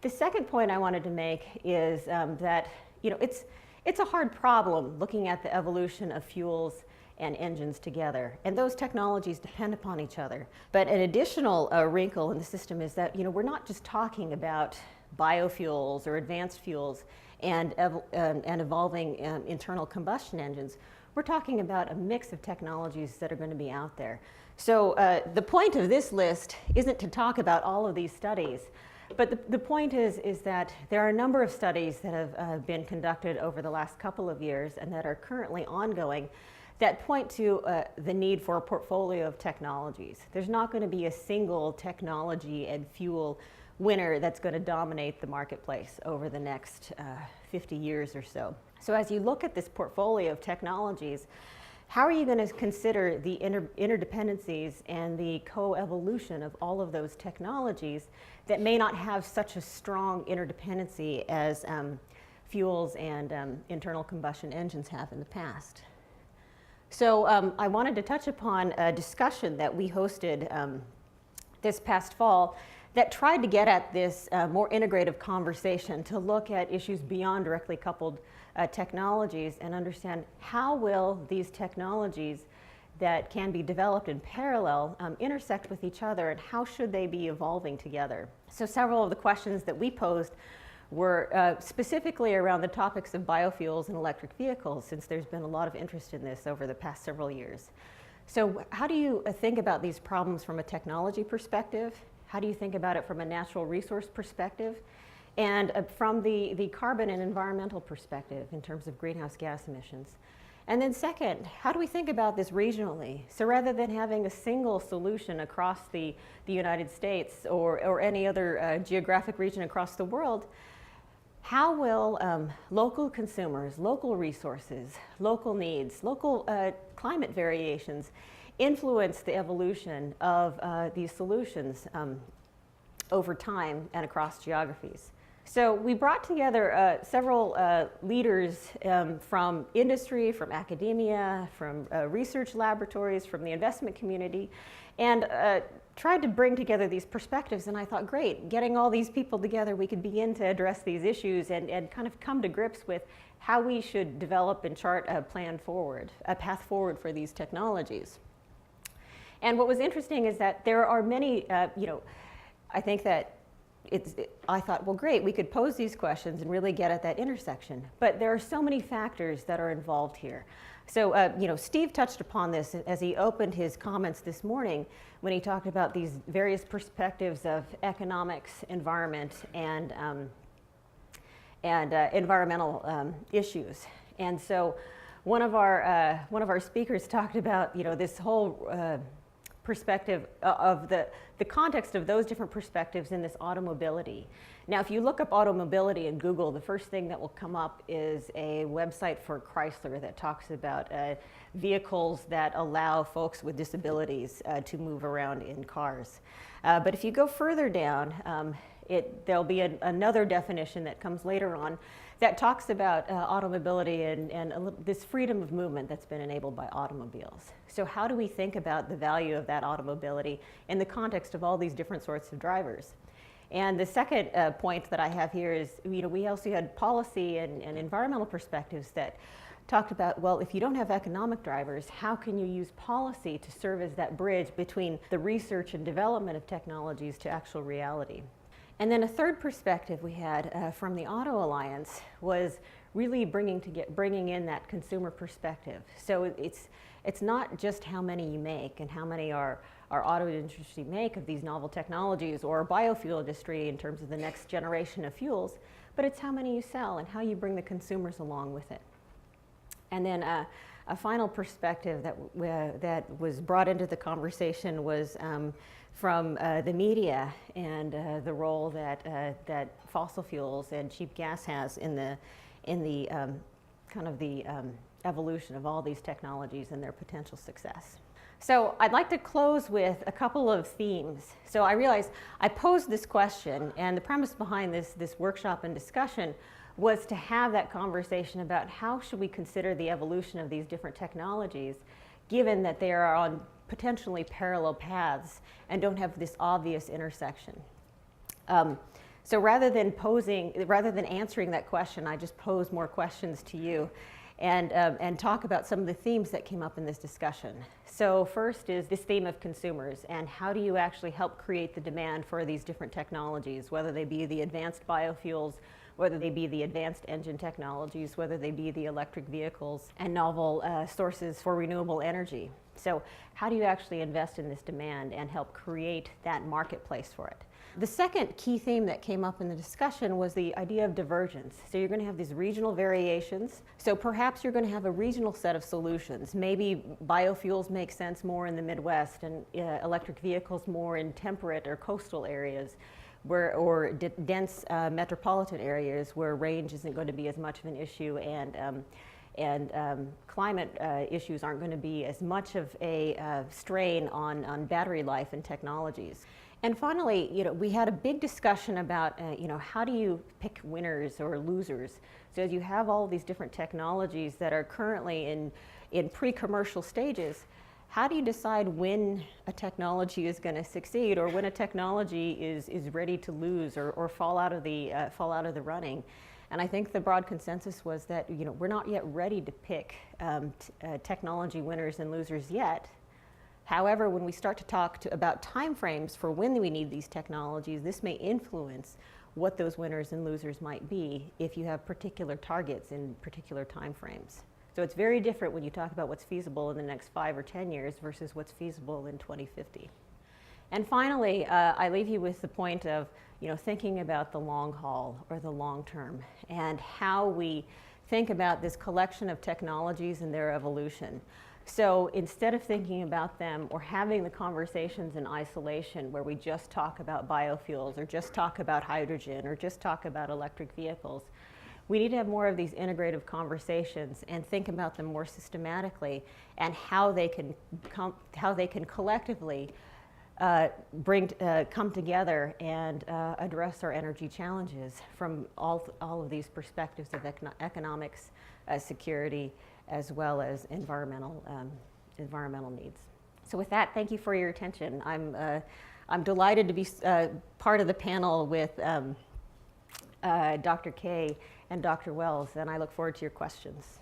The second point I wanted to make is that it's a hard problem looking at the evolution of fuels and engines together, and those technologies depend upon each other. But an additional wrinkle in the system is that we're not just talking about biofuels or advanced fuels and evolving internal combustion engines. We're talking about a mix of technologies that are going to be out there. So the point of this list isn't to talk about all of these studies, but the point is that there are a number of studies that have been conducted over the last couple of years and that are currently ongoing that point to the need for a portfolio of technologies. There's not going to be a single technology and fuel winner that's going to dominate the marketplace over the next 50 years or so. So as you look at this portfolio of technologies, how are you going to consider the interdependencies and the co-evolution of all of those technologies that may not have such a strong interdependency as fuels and internal combustion engines have in the past? So I wanted to touch upon a discussion that we hosted this past fall that tried to get at this more integrative conversation to look at issues beyond directly coupled technologies and understand how will these technologies that can be developed in parallel intersect with each other, and how should they be evolving together. So several of the questions that we posed were specifically around the topics of biofuels and electric vehicles, since there's been a lot of interest in this over the past several years. So how do you think about these problems from a technology perspective? How do you think about it from a natural resource perspective? And from the carbon and environmental perspective in terms of greenhouse gas emissions? And then second, how do we think about this regionally? So rather than having a single solution across the United States or any other geographic region across the world, how will local consumers, local resources, local needs, local climate variations influence the evolution of these solutions over time and across geographies? So we brought together several leaders from industry, from academia, from research laboratories, from the investment community, and tried to bring together these perspectives. And I thought, great, getting all these people together, we could begin to address these issues and kind of come to grips with how we should develop and chart a plan forward, a path forward for these technologies. And what was interesting is that there are many, I think that I thought, well, great, we could pose these questions and really get at that intersection. But there are so many factors that are involved here. So, Steve touched upon this as he opened his comments this morning when he talked about these various perspectives of economics, environment, and environmental issues. And so, one of our speakers talked about, this whole perspective of the context of those different perspectives in this automobility. Now, if you look up automobility in Google, the first thing that will come up is a website for Chrysler that talks about vehicles that allow folks with disabilities to move around in cars. But if you go further down, there'll be another definition that comes later on that talks about automobility and this freedom of movement that's been enabled by automobiles. So how do we think about the value of that automobility in the context of all these different sorts of drivers? And the second point that I have here is, we also had policy and environmental perspectives that talked about, well, if you don't have economic drivers, how can you use policy to serve as that bridge between the research and development of technologies to actual reality? And then a third perspective we had from the Auto Alliance was really bringing in that consumer perspective. So it's not just how many you make and how many our auto industry make of these novel technologies, or biofuel industry in terms of the next generation of fuels, but it's how many you sell and how you bring the consumers along with it. And then a final perspective that was brought into the conversation was from the media and the role that fossil fuels and cheap gas has in the evolution of all these technologies and their potential success. So I'd like to close with a couple of themes. So I realized I posed this question, and the premise behind this workshop and discussion was to have that conversation about how should we consider the evolution of these different technologies, given that they are on potentially parallel paths and don't have this obvious intersection. So rather than answering that question, I just pose more questions to you and talk about some of the themes that came up in this discussion. So first is this theme of consumers, and how do you actually help create the demand for these different technologies, whether they be the advanced biofuels, whether they be the advanced engine technologies, whether they be the electric vehicles and novel sources for renewable energy. So how do you actually invest in this demand and help create that marketplace for it? The second key theme that came up in the discussion was the idea of divergence. So you're going to have these regional variations. So perhaps you're going to have a regional set of solutions. Maybe biofuels make sense more in the Midwest and electric vehicles more in temperate or coastal areas, or dense metropolitan areas where range isn't going to be as much of an issue, and climate issues aren't going to be as much of a strain on battery life and technologies. And finally, we had a big discussion about, how do you pick winners or losers? So as you have all these different technologies that are currently in pre-commercial stages, how do you decide when a technology is going to succeed, or when a technology is ready to lose or fall out of the running? And I think the broad consensus was that we're not yet ready to pick technology winners and losers yet. However, when we start to talk about timeframes for when we need these technologies, this may influence what those winners and losers might be if you have particular targets in particular timeframes. So it's very different when you talk about what's feasible in the next 5 or 10 years versus what's feasible in 2050. And finally, I leave you with the point of thinking about the long haul or the long term, and how we think about this collection of technologies and their evolution. So instead of thinking about them or having the conversations in isolation where we just talk about biofuels or just talk about hydrogen or just talk about electric vehicles, we need to have more of these integrative conversations and think about them more systematically, and how they can collectively come together and address our energy challenges from all of these perspectives of economics, security, as well as environmental needs. So with that, thank you for your attention. I'm delighted to be part of the panel with Dr. Kay and Dr. Wells, and I look forward to your questions.